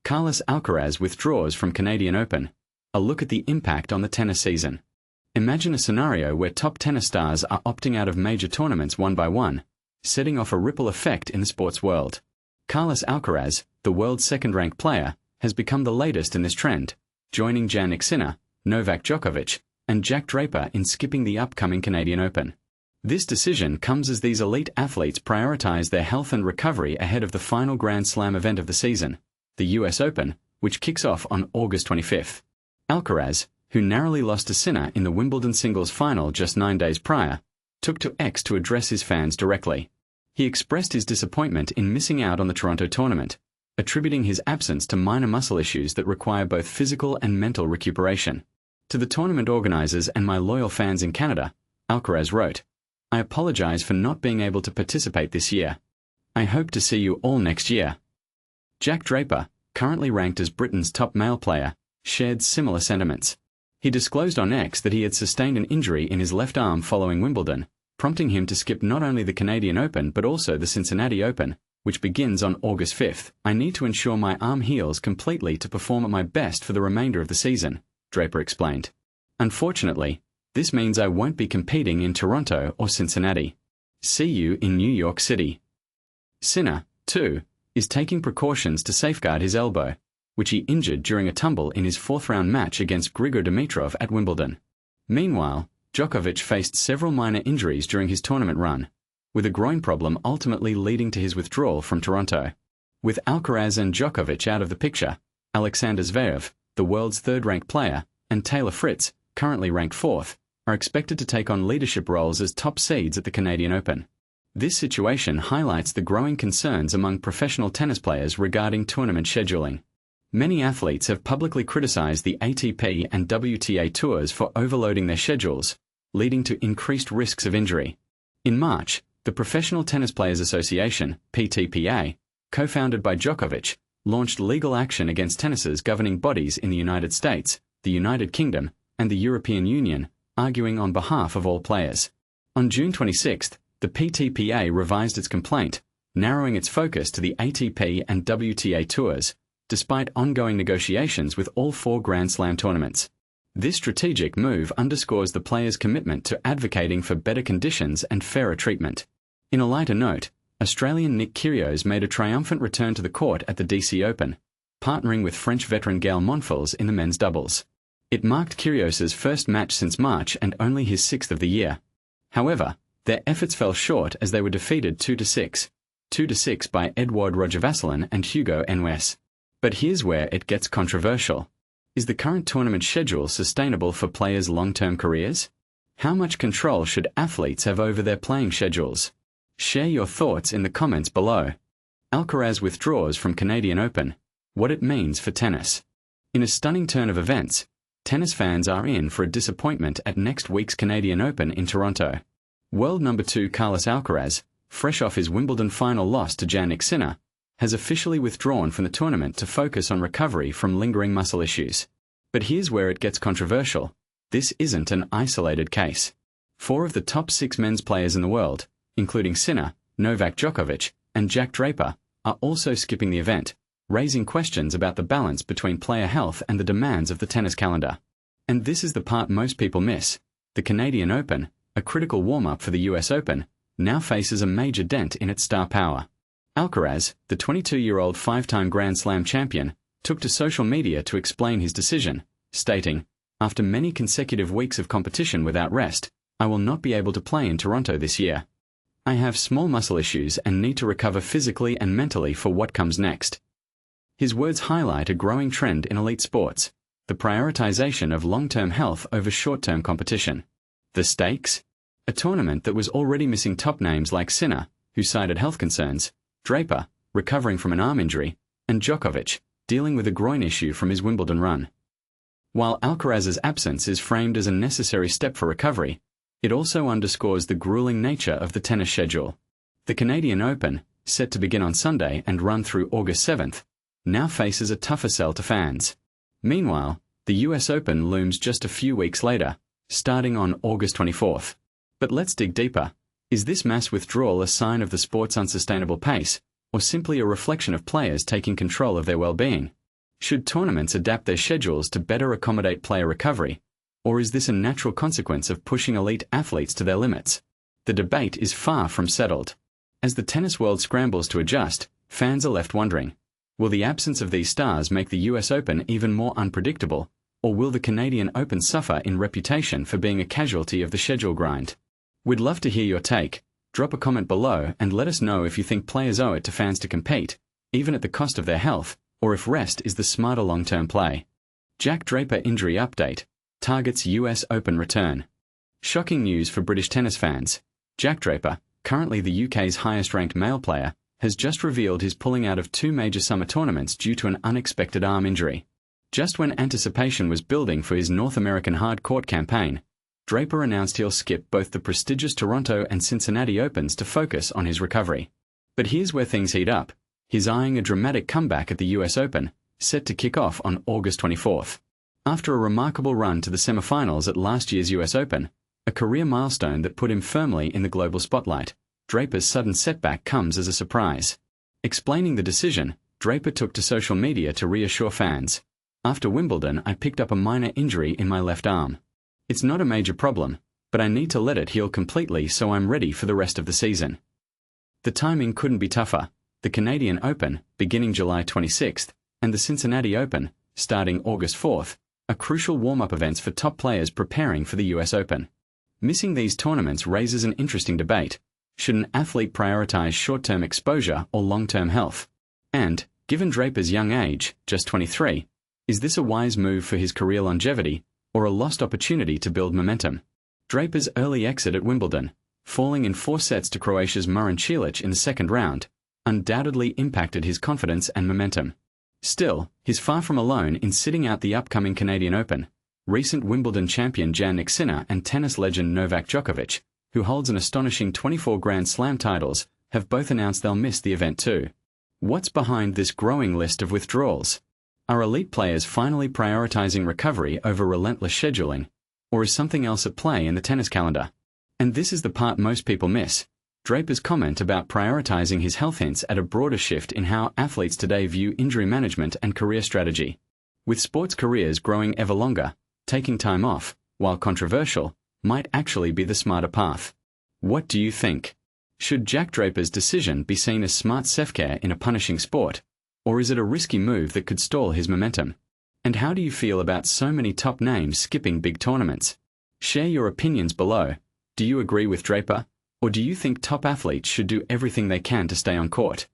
Carlos Alcaraz withdraws from Canadian Open. A look at the impact on the tennis season. Imagine a scenario where top tennis stars are opting out of major tournaments one by one, setting off a ripple effect in the sports world. Carlos Alcaraz, the world's second-ranked player, has become the latest in this trend, joining Jannik Sinner, Novak Djokovic, and Jack Draper in skipping the upcoming Canadian Open. This decision comes as these elite athletes prioritize their health and recovery ahead of the final Grand Slam event of the season, the US Open, which kicks off on August 25th. Alcaraz, who narrowly lost to Sinner in the Wimbledon singles final just 9 days prior, took to X to address his fans directly. He expressed his disappointment in missing out on the Toronto tournament, attributing his absence to minor muscle issues that require both physical and mental recuperation. To the tournament organizers and my loyal fans in Canada, Alcaraz wrote, "I apologize for not being able to participate this year. I hope to see you all next year." Jack Draper, currently ranked as Britain's top male player, shared similar sentiments. He disclosed on X that he had sustained an injury in his left arm following Wimbledon, prompting him to skip not only the Canadian Open but also the Cincinnati Open, which begins on August 5th. "I need to ensure my arm heals completely to perform at my best for the remainder of the season," Draper explained. "Unfortunately, this means I won't be competing in Toronto or Cincinnati. See you in New York City." Sinner, too, is taking precautions to safeguard his elbow, which he injured during a tumble in his fourth-round match against Grigor Dimitrov at Wimbledon. Meanwhile, Djokovic faced several minor injuries during his tournament run, with a groin problem ultimately leading to his withdrawal from Toronto. With Alcaraz and Djokovic out of the picture, Alexander Zverev, the world's third-ranked player, and Taylor Fritz, currently ranked fourth, are expected to take on leadership roles as top seeds at the Canadian Open. This situation highlights the growing concerns among professional tennis players regarding tournament scheduling. Many athletes have publicly criticized the ATP and WTA tours for overloading their schedules, leading to increased risks of injury. In March, the Professional Tennis Players Association, PTPA, co-founded by Djokovic, launched legal action against tennis's governing bodies in the United States, the United Kingdom, and the European Union, arguing on behalf of all players. On June 26th, the PTPA revised its complaint, narrowing its focus to the ATP and WTA tours, despite ongoing negotiations with all 4 Grand Slam tournaments. This strategic move underscores the players' commitment to advocating for better conditions and fairer treatment. In a lighter note, Australian Nick Kyrgios made a triumphant return to the court at the DC Open, partnering with French veteran Gael Monfils in the men's doubles. It marked Kyrgios's first match since March and only his 6th of the year. However, their efforts fell short as they were defeated 2-6, 2-6 by Edouard Roger-Vasselin and Hugo Enwes. But here's where it gets controversial. Is the current tournament schedule sustainable for players' long-term careers? How much control should athletes have over their playing schedules? Share your thoughts in the comments below. Alcaraz withdraws from Canadian Open. What it means for tennis. In a stunning turn of events, tennis fans are in for a disappointment at next week's Canadian Open in Toronto. World number 2 Carlos Alcaraz, fresh off his Wimbledon final loss to Jannik Sinner, has officially withdrawn from the tournament to focus on recovery from lingering muscle issues. But here's where it gets controversial. This isn't an isolated case. 4 of the top 6 men's players in the world, including Sinner, Novak Djokovic, and Jack Draper, are also skipping the event, raising questions about the balance between player health and the demands of the tennis calendar. And this is the part most people miss. The Canadian Open, a critical warm-up for the US Open, now faces a major dent in its star power. Alcaraz, the 22-year-old 5-time Grand Slam champion, took to social media to explain his decision, stating, "After many consecutive weeks of competition without rest, I will not be able to play in Toronto this year. I have small muscle issues and need to recover physically and mentally for what comes next." His words highlight a growing trend in elite sports, the prioritization of long-term health over short-term competition. The stakes? A tournament that was already missing top names like Sinner, who cited health concerns, Draper, recovering from an arm injury, and Djokovic, dealing with a groin issue from his Wimbledon run. While Alcaraz's absence is framed as a necessary step for recovery, it also underscores the grueling nature of the tennis schedule. The Canadian Open, set to begin on Sunday and run through August 7th, now faces a tougher sell to fans. Meanwhile, the US Open looms just a few weeks later, starting on August 24th. But let's dig deeper. Is this mass withdrawal a sign of the sport's unsustainable pace, or simply a reflection of players taking control of their well-being? Should tournaments adapt their schedules to better accommodate player recovery, or is this a natural consequence of pushing elite athletes to their limits? The debate is far from settled. As the tennis world scrambles to adjust, fans are left wondering, will the absence of these stars make the US Open even more unpredictable, or will the Canadian Open suffer in reputation for being a casualty of the schedule grind? We'd love to hear your take. Drop a comment below and let us know if you think players owe it to fans to compete, even at the cost of their health, or if rest is the smarter long-term play. Jack Draper injury update. Targets US Open return. Shocking news for British tennis fans. Jack Draper, currently the UK's highest-ranked male player, has just revealed his pulling out of 2 major summer tournaments due to an unexpected arm injury. Just when anticipation was building for his North American hard-court campaign, Draper announced he'll skip both the prestigious Toronto and Cincinnati Opens to focus on his recovery. But here's where things heat up. He's eyeing a dramatic comeback at the US Open, set to kick off on August 24th. After a remarkable run to the semifinals at last year's US Open, a career milestone that put him firmly in the global spotlight, Draper's sudden setback comes as a surprise. Explaining the decision, Draper took to social media to reassure fans. After Wimbledon, I picked up a minor injury in my left arm. It's not a major problem, but I need to let it heal completely so I'm ready for the rest of the season. The timing couldn't be tougher. The Canadian Open, beginning July 26th, and the Cincinnati Open, starting August 4th, are crucial warm-up events for top players preparing for the US Open. Missing these tournaments raises an interesting debate. Should an athlete prioritize short-term exposure or long-term health? And, given Draper's young age, just 23, is this a wise move for his career longevity, or a lost opportunity to build momentum? Draper's early exit at Wimbledon, falling in 4 sets to Croatia's Marin Cilic in the second round, undoubtedly impacted his confidence and momentum. Still, he's far from alone in sitting out the upcoming Canadian Open. Recent Wimbledon champion Jannik Sinner and tennis legend Novak Djokovic, who holds an astonishing 24 Grand Slam titles, have both announced they'll miss the event too. What's behind this growing list of withdrawals? Are elite players finally prioritizing recovery over relentless scheduling, or is something else at play in the tennis calendar? And this is the part most people miss. Draper's comment about prioritizing his health hints at a broader shift in how athletes today view injury management and career strategy. With sports careers growing ever longer, taking time off, while controversial, might actually be the smarter path. What do you think? Should Jack Draper's decision be seen as smart self-care in a punishing sport, or is it a risky move that could stall his momentum? And how do you feel about so many top names skipping big tournaments? Share your opinions below. Do you agree with Draper, or do you think top athletes should do everything they can to stay on court?